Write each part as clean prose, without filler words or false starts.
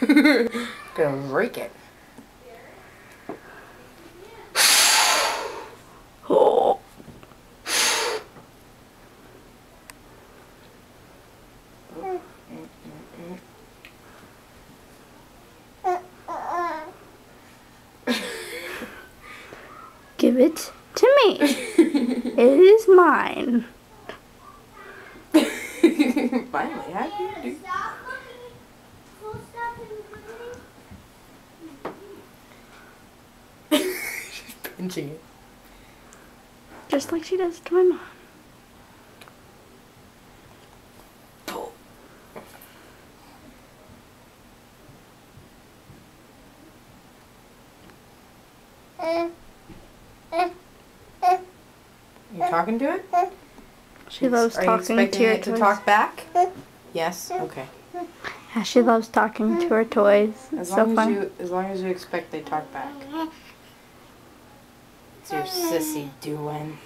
Gonna break it. Oh. Give it to me. It is mine. Finally, how do you do? She's pinching it. Just like she does to my mom. You talking to it? She loves Are you talking expecting to her it to toys. talk back? Yes. Okay. Yeah, she loves talking to her toys. It's so fun. As long as you expect they talk back. What's your sissy doing?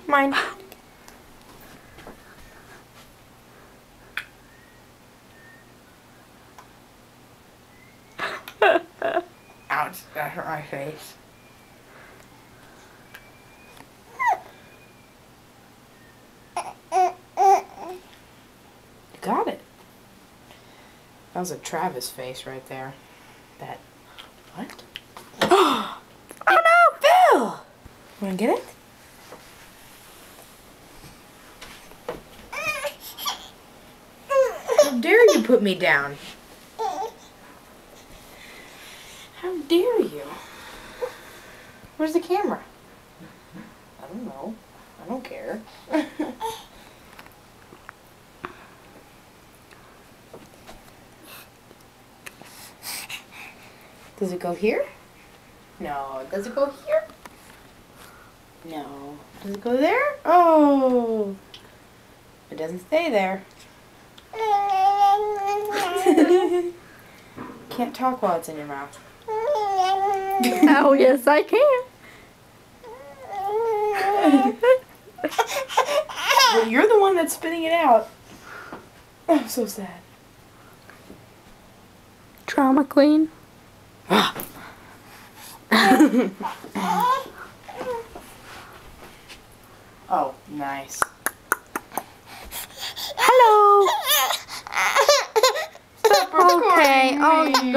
Mine. Ouch, that hurt my face. You got it. That was a Travis face right there. That. What? Oh no, Phil! Wanna get it? How dare you put me down? How dare you? Where's the camera? I don't know. I don't care. Does it go here? No. Does it go here? No. Does it go there? Oh. It doesn't stay there. Can't talk while it's in your mouth. Oh, yes, I can. Well, you're the one that's spitting it out. I'm so sad. Drama queen. Oh, nice. Hello. Stop recording Okay, me. all done.